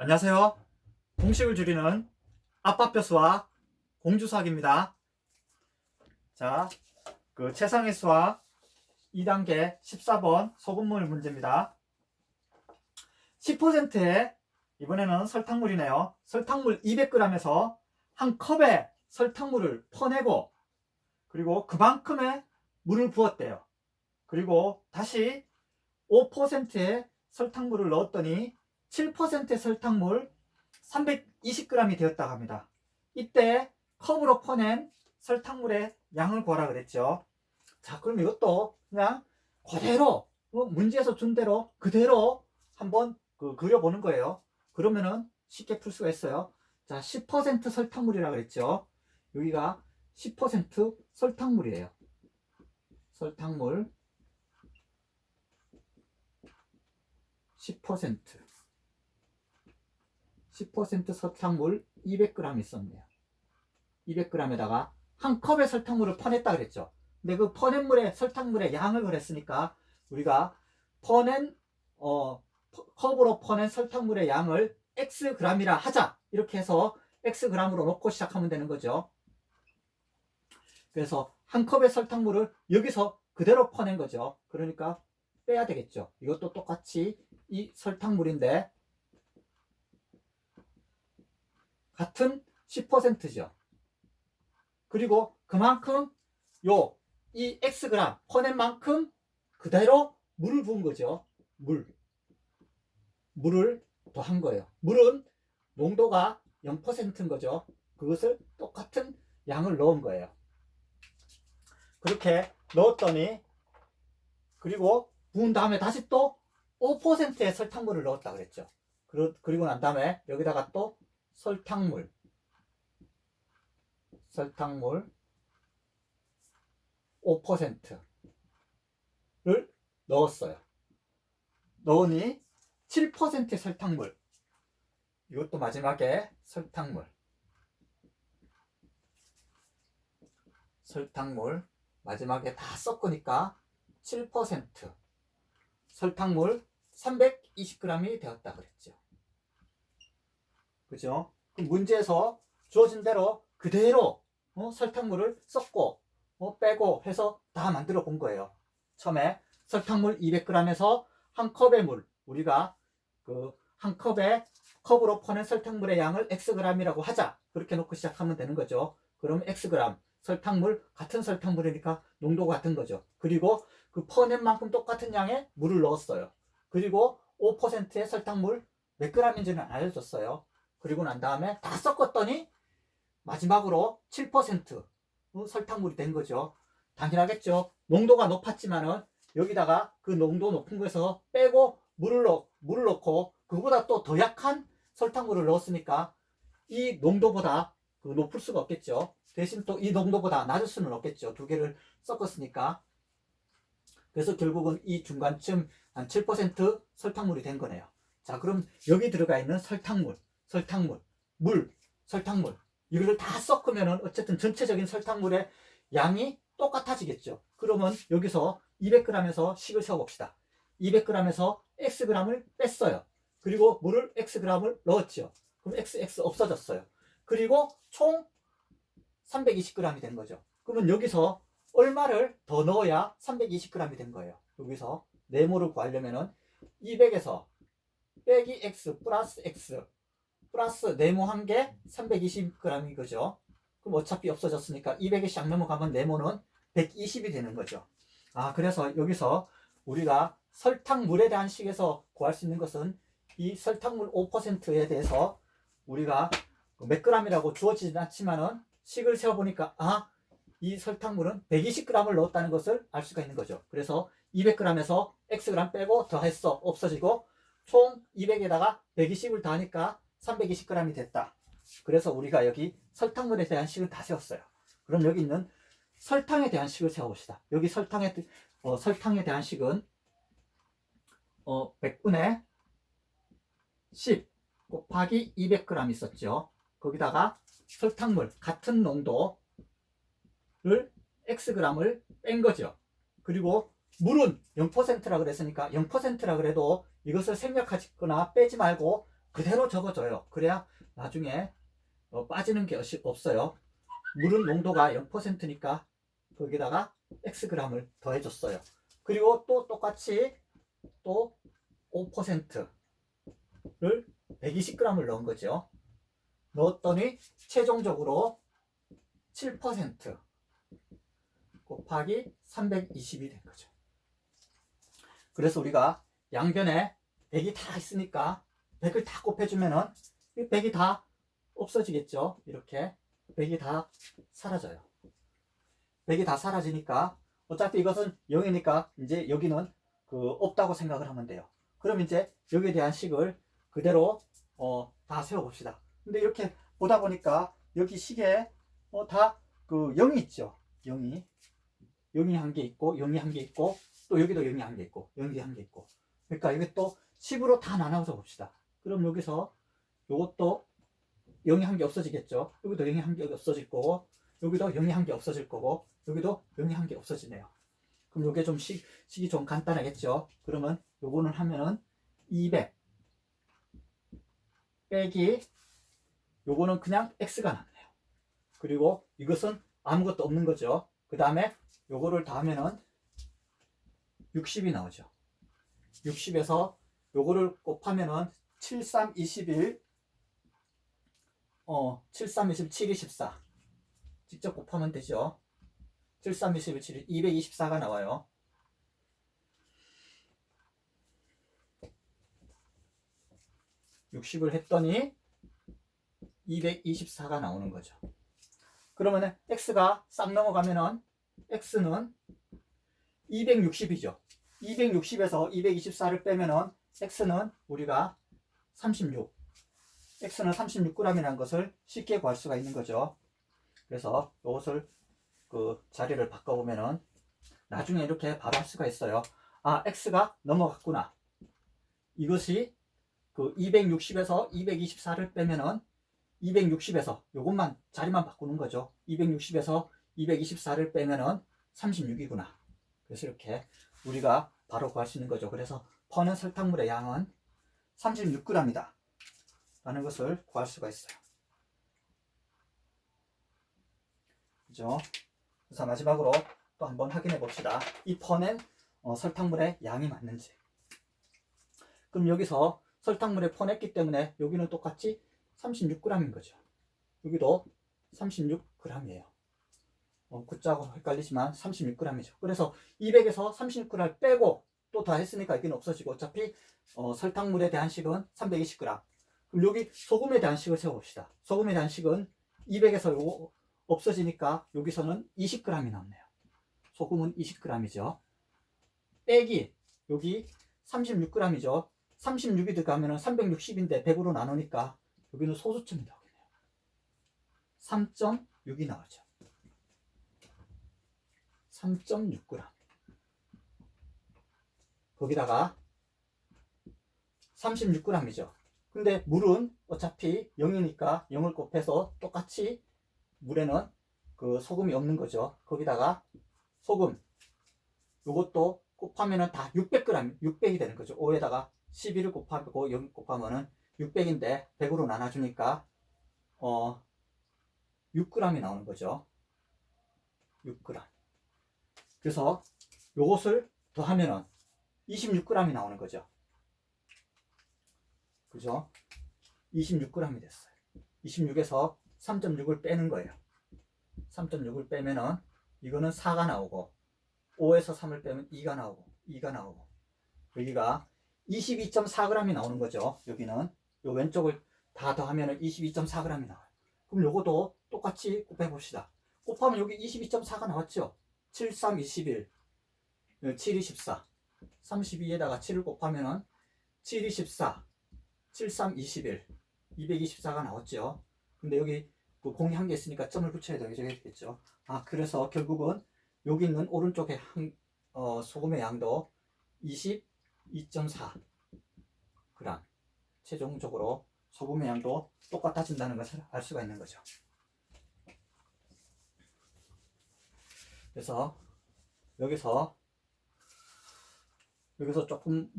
안녕하세요. 공식을 줄이는 아빠뼈수학 공주수학입니다. 자, 최상의 수학 2단계 14번 소금물 문제입니다. 10%의 이번에는 설탕물이네요. 설탕물 200g에서 한 컵에 설탕물을 퍼내고 그리고 그만큼의 물을 부었대요. 그리고 다시 5%의 설탕물을 넣었더니 7%의 설탕물 320g이 되었다고 합니다. 이때 컵으로 퍼낸 설탕물의 양을 구하라 그랬죠. 자, 그럼 이것도 그냥 그대로 문제에서 준 대로 그대로 한번 그려보는 거예요. 그러면은 쉽게 풀 수가 있어요. 자, 10% 설탕물이라 그랬죠. 여기가 10% 설탕물이에요. 설탕물 10% 설탕물 200g 있었네요. 200g에다가 한 컵의 설탕물을 퍼냈다 그랬죠. 근데 그 퍼낸 물의 설탕물의 양을 그랬으니까 우리가 컵으로 퍼낸 설탕물의 양을 xg이라 하자. 이렇게 해서 xg으로 놓고 시작하면 되는 거죠. 그래서 한 컵의 설탕물을 여기서 그대로 퍼낸 거죠. 그러니까 빼야 되겠죠. 이것도 똑같이 이 설탕물인데 같은 10%죠. 그리고 그만큼 이 xg 퍼낸 만큼 그대로 물을 부은 거죠. 물을 더한 거예요. 물은 농도가 0%인 거죠. 그것을 똑같은 양을 넣은 거예요. 그렇게 넣었더니 그리고 부은 다음에 다시 또 5%의 설탕물을 넣었다 그랬죠. 그리고 난 다음에 여기다가 또 설탕물 5%를 넣었어요. 넣으니 7%의 설탕물. 이것도 마지막에 설탕물 마지막에 다 섞으니까 7% 설탕물 320g이 되었다 그랬죠. 그죠? 그럼 문제에서 주어진 대로 그대로 설탕물을 섞고 빼고 해서 다 만들어 본 거예요. 처음에 설탕물 200g에서 한 컵의 물, 우리가 한 컵으로 퍼낸 설탕물의 양을 xg이라고 하자. 그렇게 놓고 시작하면 되는 거죠. 그럼 xg, 설탕물, 같은 설탕물이니까 농도가 같은 거죠. 그리고 그 퍼낸 만큼 똑같은 양의 물을 넣었어요. 그리고 5%의 설탕물 몇 g인지는 안 알려줬어요. 그리고 난 다음에 다 섞었더니 마지막으로 7% 설탕물이 된 거죠. 당연하겠죠. 농도가 높았지만은 여기다가 그 농도 높은 거에서 빼고 물을 넣고 그보다 또 더 약한 설탕물을 넣었으니까 이 농도보다 높을 수가 없겠죠. 대신 또 이 농도보다 낮을 수는 없겠죠. 두 개를 섞었으니까. 그래서 결국은 이 중간쯤 한 7% 설탕물이 된 거네요. 자, 그럼 여기 들어가 있는 설탕물, 설탕물 이거를 다 섞으면은 어쨌든 전체적인 설탕물의 양이 똑같아지겠죠. 그러면 여기서 200g에서 식을 세워봅시다. 200g에서 xg을 뺐어요. 그리고 물을 xg을 넣었죠. 그럼 x 없어졌어요. 그리고 총 320g이 된 거죠. 그러면 여기서 얼마를 더 넣어야 320g이 된 거예요. 여기서 네모를 구하려면은 200에서 빼기 x 플러스 네모 한 개 320g인 거죠. 그럼 어차피 없어졌으니까 200에 샥 넘어가면 네모는 120이 되는 거죠. 그래서 여기서 우리가 설탕물에 대한 식에서 구할 수 있는 것은 이 설탕물 5%에 대해서 우리가 몇 g이라고 주어지진 않지만은 식을 세어보니까 이 설탕물은 120g을 넣었다는 것을 알 수가 있는 거죠. 그래서 200g에서 xg 빼고 더했어 없어지고 총 200에다가 120을 더하니까 320g이 됐다. 그래서 우리가 여기 설탕물에 대한 식을 다 세웠어요. 그럼 여기 있는 설탕에 대한 식을 세워봅시다. 여기 설탕에 대한 식은 100분의 10 곱하기 200g 있었죠. 거기다가 설탕물 같은 농도를 xg을 뺀 거죠. 그리고 물은 0%라 그랬으니까 0%라 그래도 이것을 생략하거나 빼지 말고 그대로 적어줘요. 그래야 나중에 빠지는 게 없어요. 물은 농도가 0%니까 거기다가 Xg을 더해줬어요. 그리고 또 똑같이 또 5%를 120g을 넣은 거죠. 넣었더니 최종적으로 7% 곱하기 320이 된 거죠. 그래서 우리가 양변에 100이 다 있으니까 100을 다 곱해주면은 100이 다 없어지겠죠. 이렇게 100이 다 사라져요. 100이 다 사라지니까 어차피 이것은 0이니까 이제 여기는 없다고 생각을 하면 돼요. 그럼 이제 여기에 대한 식을 그대로 다 세워봅시다. 근데 이렇게 보다 보니까 여기 식에 다 0이 있죠. 0이 한 개 있고 0이 한 개 있고 또 여기도 0이 한 개 있고 0이 한 개 있고, 그러니까 이게 또 10으로 다 나눠서 봅시다. 그럼 여기서 요것도 0이 한 개 없어지겠죠. 여기도 0이 한 개 없어질 거고 여기도 0이 한 개 없어질 거고 여기도 0이 한 개 없어지네요. 그럼 요게 좀 식이 좀 간단하겠죠. 그러면 요거는 하면은 200 빼기 요거는 그냥 x가 남네요. 그리고 이것은 아무것도 없는 거죠. 그 다음에 요거를 다 하면은 60이 나오죠. 60에서 요거를 곱하면은 7, 3, 21 7, 3, 21, 7, 24 직접 곱하면 되죠. 7, 3, 21, 7, 224가 나와요. (60을) 했더니 224가 나오는 거죠. 그러면은 x가 싹 넘어가면은 x는 260이죠. 260에서 224를 빼면은 x는 우리가 36, x는 36g이라는 것을 쉽게 구할 수가 있는 거죠. 그래서 이것을 자리를 바꿔보면은 나중에 이렇게 바로 할 수가 있어요. 아, x가 넘어갔구나. 이것이 260에서 224를 빼면은 260에서 요것만 자리만 바꾸는 거죠. 260에서 224를 빼면은 36이구나. 그래서 이렇게 우리가 바로 구할 수 있는 거죠. 그래서 퍼낸 설탕물의 양은 36g이다 라는 것을 구할 수가 있어요. 그죠? 그래서 마지막으로 또 한번 확인해 봅시다. 이 퍼낸 설탕물의 양이 맞는지. 그럼 여기서 설탕물에 퍼냈기 때문에 여기는 똑같이 36g인 거죠. 여기도 36g이에요. 굿자고 헷갈리지만 36g이죠. 그래서 200에서 36g을 빼고 또 다 했으니까 여기는 없어지고 어차피 설탕물에 대한 식은 320g. 그럼 여기 소금에 대한 식을 세워봅시다. 소금에 대한 식은 200에서 요거 없어지니까 여기서는 20g이 남네요. 소금은 20g이죠. 빼기 여기 36g이죠. 36이 들어가면 360인데 100으로 나누니까 여기는 소수점이 나오겠네요. 3.6이 나오죠. 3.6g. 거기다가 36g이죠. 근데 물은 어차피 0이니까 0을 곱해서 똑같이 물에는 소금이 없는 거죠. 거기다가 소금 요것도 곱하면은 다 600g, 600이 되는 거죠. 5에다가 12를 곱하고 0 곱하면은 600인데 100으로 나눠주니까 6g이 나오는 거죠. 6g. 그래서 요것을 더하면은 26g이 나오는 거죠. 그죠? 26g이 됐어요. 26에서 3.6을 빼는 거예요. 3.6을 빼면은 이거는 4가 나오고 5에서 3을 빼면 2가 나오고 2가 나오고 여기가 22.4g이 나오는 거죠. 여기는 요 왼쪽을 다 더하면 22.4g이 나와요. 그럼 요것도 똑같이 곱해 봅시다. 곱하면 여기 22.4가 나왔죠. 7, 3, 21 7, 24 32에다가 7을 곱하면 7, 24 7, 3, 21 224가 나왔죠. 근데 여기 공이 한 개 있으니까 점을 붙여야 되겠죠. 아, 그래서 결국은 여기 있는 오른쪽에 소금의 양도 22.4g. 최종적으로 소금의 양도 똑같아진다는 것을 알 수가 있는 거죠. 그래서 여기서 조금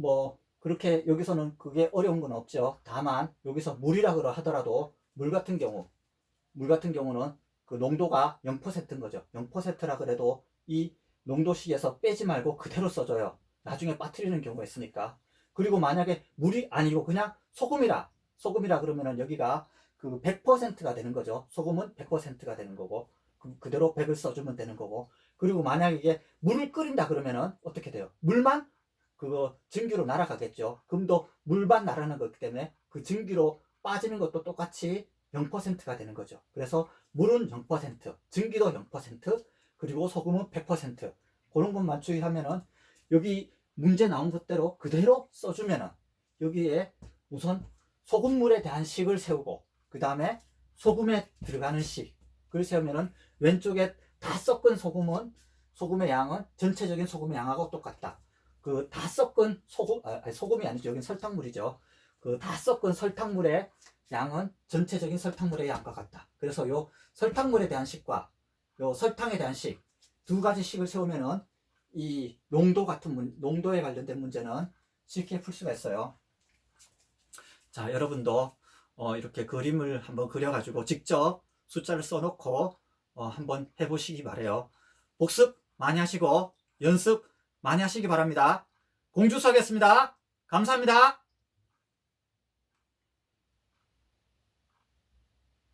그렇게 여기서는 그게 어려운 건 없죠. 다만 여기서 물이라고 하더라도 물 같은 경우는 그 농도가 0%인 거죠. 0%라 그래도 이 농도식에서 빼지 말고 그대로 써줘요. 나중에 빠뜨리는 경우가 있으니까. 그리고 만약에 물이 아니고 그냥 소금이라 그러면은 여기가 그 100%가 되는 거죠. 소금은 100%가 되는 거고 그대로 100을 써주면 되는 거고. 그리고 만약에 이게 물을 끓인다 그러면은 어떻게 돼요? 물만 그거 증기로 날아가겠죠. 금도 물만 날아가는 거기 때문에 그 증기로 빠지는 것도 똑같이 0%가 되는 거죠. 그래서 물은 0%, 증기도 0%, 그리고 소금은 100%. 그런 것만 주의하면은 여기 문제 나온 것대로 그대로 써주면은 여기에 우선 소금물에 대한 식을 세우고 그 다음에 소금에 들어가는 식을 세우면은 왼쪽에 다 섞은 소금의 양은 전체적인 소금의 양하고 똑같다. 그 다 섞은 소금이 아니죠. 여긴 설탕물이죠. 그 다 섞은 설탕물의 양은 전체적인 설탕물의 양과 같다. 그래서 요 설탕물에 대한 식과 요 설탕에 대한 식, 두 가지 식을 세우면은 이 농도에 관련된 문제는 쉽게 풀 수가 있어요. 자, 여러분도 이렇게 그림을 한번 그려가지고 직접 숫자를 써놓고 한번 해보시기 바래요. 복습 많이 하시고 연습 많이 하시기 바랍니다. 공주수하겠습니다. 감사합니다.